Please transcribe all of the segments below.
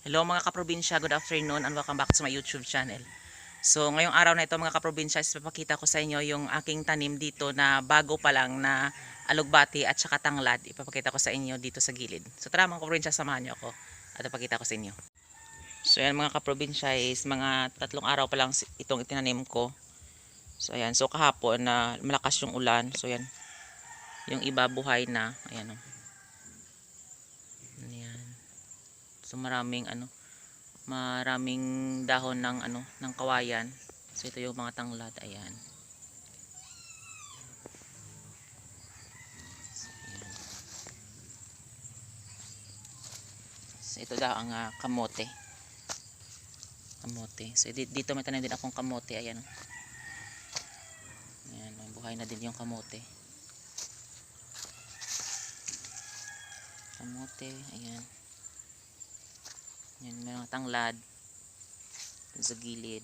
Hello mga kaprobinsya, good afternoon and welcome back to my YouTube channel. So ngayong araw na ito mga kaprobinsya, ipapakita ko sa inyo yung aking tanim dito na bago pa lang na alugbati at saka tanglad. Ipapakita ko sa inyo dito sa gilid. So tara mga kaprobinsya, samahan niyo ako at ipapakita ko sa inyo. So yan mga kaprobinsya, is mga 3 araw pa lang itong itinanim ko. So ayan, so kahapon na malakas yung ulan. So yan, yung iba buhay na. Ayan o. Ayan. So maraming dahon ng kawayan. So ito yung mga tanglad, ayan. So, ayan. So ito daw ang kamote. Kamote. So dito may tanim din akong kamote, ayan. Ayan, buhay na din yung kamote. Kamote, ayan. Yan, may mga tanglad sa gilid.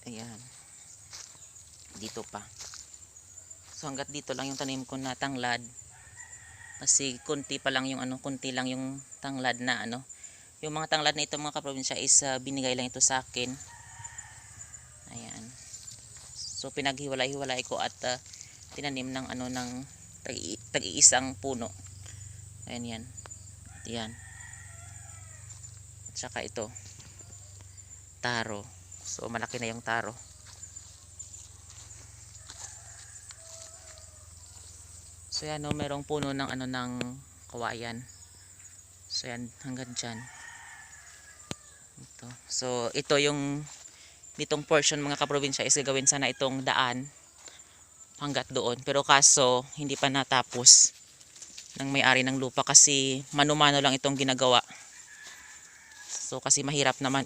Ayan. Dito pa. So hanggat dito lang yung tanim ko na tanglad. Kasi kunti pa lang yung kunti lang yung tanglad na Yung mga tanglad na ito mga kaprobinsya is binigay lang ito sa akin. Ayan. So pinaghiwalay-hiwalay ko at tinanim ng ng tag-iisang puno. Ayan yan. Yan. At saka ito. Taro. So malaki na yung taro. So yan merong puno ng ng kawayan. So yan hanggang diyan. Ito. So ito yung ditong portion mga kaprobinsya is gagawin sana itong daan hanggat doon. Pero kaso hindi pa natapos ng may-ari ng lupa kasi mano-mano lang itong ginagawa. So kasi mahirap naman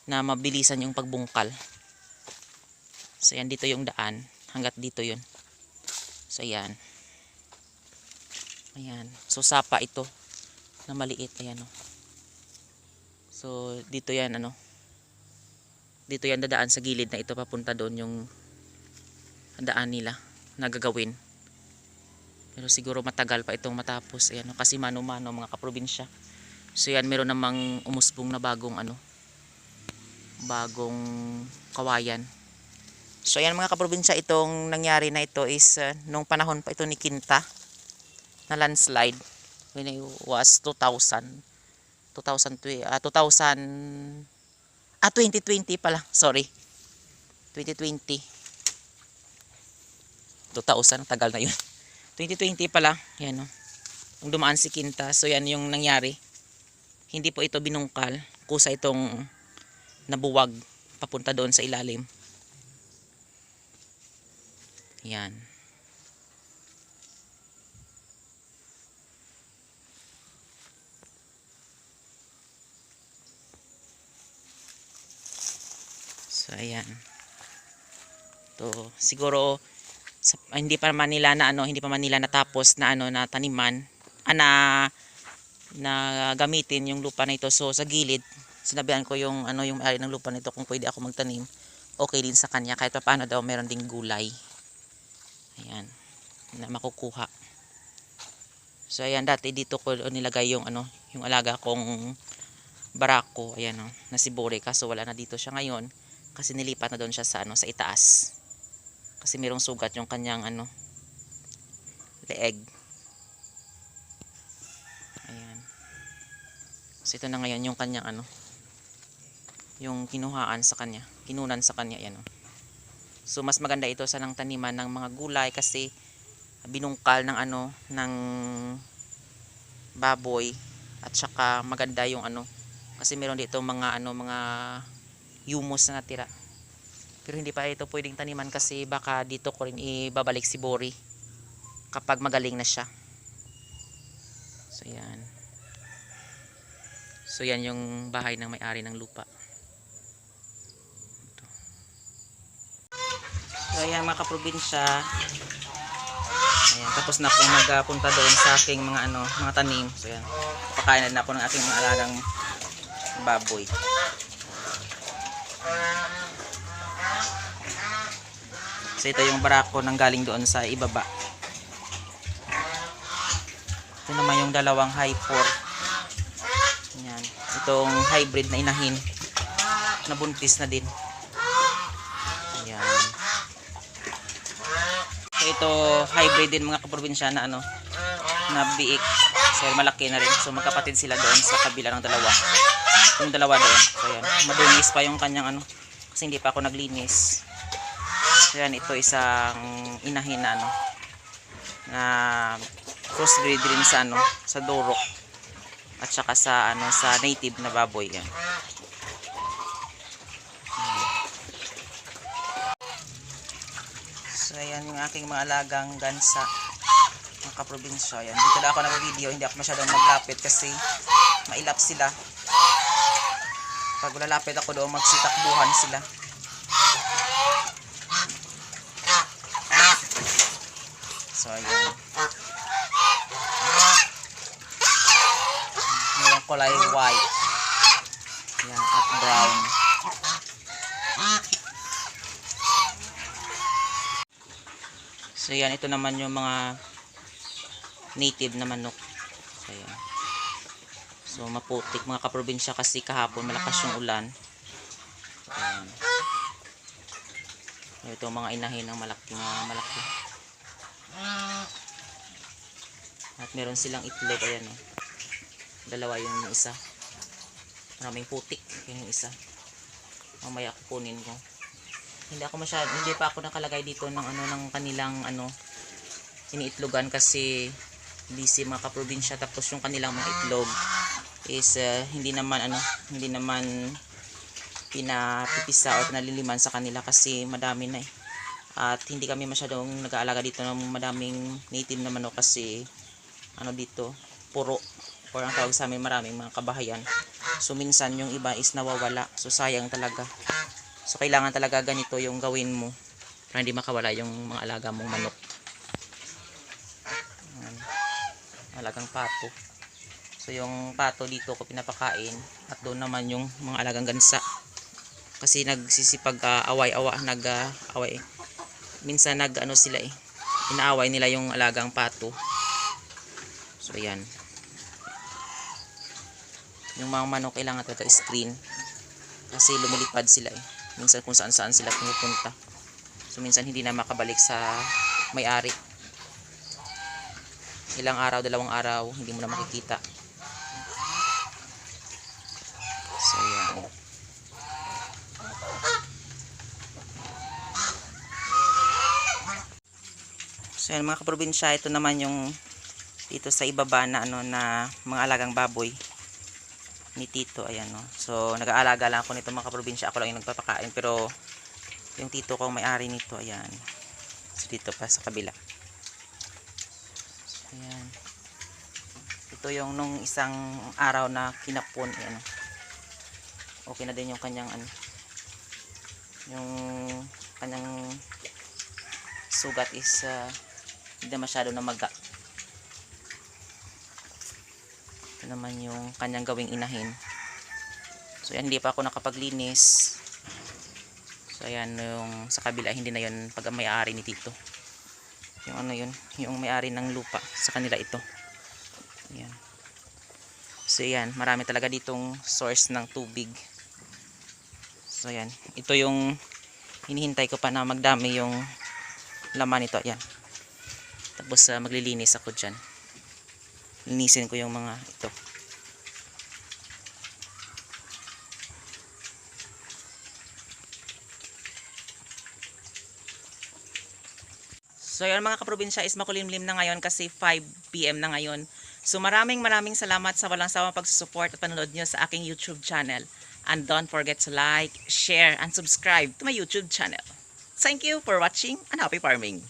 na mabilisan yung pagbungkal. So yan dito yung daan hanggat dito yun. So yan. Ayan. So sapa ito na maliit, ayan So dito yan dito yan dadaan sa gilid na ito papunta doon yung daan nila na gagawin. Pero siguro matagal pa itong matapos. Ayan, kasi mano-mano mga kaprobinsya. So yan, meron namang umusbong na bagong bagong kawayan. So ayan mga kaprobinsya, itong nangyari na ito is nung panahon pa ito ni Kinta na landslide. When it was 2020 pala. Sorry. 2020. 2000, tagal na yun. 2020 pala, yan Nung dumaan si Kinta, so yan yung nangyari. Hindi po ito binungkal, kusa itong nabuwag papunta doon sa ilalim. Yan. So ayan. To siguro hindi pa man nila natapos na na taniman na gamitin yung lupa na ito. So sa gilid sinabihan ko yung yung may-ari ng lupa nito kung pwede ako magtanim. Okay din sa kanya kahit paano daw meron ding gulay. Ayan, na makukuha. So ayan, dati dito ko nilagay yung yung alaga kong barako, ayan na si Bore, kaso wala na dito siya ngayon kasi nilipat na doon siya sa sa itaas. Kasi mayroong sugat yung kanyang leeg. Ayan. So ito na ngayon yung kanyang yung kinuhaan sa kanya, kinunan sa kanya, ayan So mas maganda ito sa nang taniman ng mga gulay kasi binungkal ng ng baboy at saka maganda yung kasi meron dito mga mga humus na natira. Pero hindi pa ito pwedeng taniman kasi baka dito ko rin ibabalik si Bori kapag magaling na siya. So yan. So yan yung bahay ng may-ari ng lupa. Ito. So ayan mga kaprobinsya. Ayan, tapos na ako magpunta doon sa aking mga mga tanim. So yan. Papakain na ako ng aking mga alagang baboy. So ito yung barako nang galing doon sa ibaba. Ito naman yung dalawang hyper. Yan. Itong hybrid na inahin. Nabuntis na din. Ayan. So ito hybrid din mga kaprobinsya na ano, na biik. So malaki na rin. So magkapatid sila doon sa kabila ng dalawa. Yung dalawa doon. So ayan, madumis pa yung kanyang ano kasi hindi pa ako naglinis. So ayan, ito isang inahin na ano na crossbreed rin sa ano, sa Durok at saka sa ano, sa native na baboy yan. So ayan yung aking mga alagang gansa mga kaprobinsya. Yan. Dito na ako nag-video, hindi ako masyadong maglapit kasi mailap sila. Pag lalapit ako doon, magsitakbuhan sila. So ayan. Yung kulay white. Yan, at brown. So yan, ito naman yung mga native na manok. So yan. So maputik mga kaprobinsya kasi kahapon malakas yung ulan. Ayan. Ito mga inahin ng malaki. At meron silang itlog. Ayan o. Dalawa yung isa. Maraming putik yung isa. Mamaya kukunin ko. Hindi pa ako nakalagay dito ng ano ng kanilang ano iniitlogan kasi busy mga kaprobinsya, tapos yung kanilang mga itlog is hindi naman pinapipisa o pinaliliman sa kanila kasi madami na eh. At hindi kami masyadong nag-aalaga dito ng madaming native na manok kasi ano dito, puro or ang tawag sa amin maraming mga kabahayan. So minsan yung iba is nawawala. So sayang talaga. So kailangan talaga ganito yung gawin mo para hindi makawala yung mga alaga mong manok. Alagang pato. So yung pato dito ko pinapakain at doon naman yung mga alagang gansa. Kasi nagsisipag away. Minsan nag-ano sila eh. Inaaway nila yung alagang pato. So yan. Yung mga manok kailangan talaga screen. Kasi lumilipad sila eh. Minsan kung saan sila pumupunta. So minsan hindi na makabalik sa may-ari. Ilang araw, 2 araw, hindi mo na makikita. So yan. So yan mga kaprobinsya, ito naman yung dito sa ibaba na ano na mga alagang baboy ni Tito. Ayan no. So nag-aalaga lang ako nito mga kaprobinsya, ako lang yung nagpapakain, pero yung tito ko may-ari nito. Ayan. So dito pa sa kabila. Ayan. Ito yung nung isang araw na kinapon. Ayan. Okay na din yung kanyang ano, yung kanyang sugat is hindi masyado na maga. Ito naman yung kanyang gawing inahin. So yan, hindi pa ako nakapaglinis. So ayan, yung sa kabila hindi na yun pag may-ari ni Tito. Yung ano yun, yung may-ari ng lupa sa kanila ito. Ayan. So ayan, marami talaga ditong source ng tubig. So ayan, ito yung hinihintay ko pa na magdami yung laman nito. Ayan. Tapos maglilinis ako dyan. Linisin ko yung mga ito. So yun mga kaprobinsya, is makulimlim na ngayon kasi 5 PM na ngayon. So maraming salamat sa walang sawang pagsusupport at panonood nyo sa aking YouTube channel. And don't forget to like, share, and subscribe to my YouTube channel. Thank you for watching and happy farming!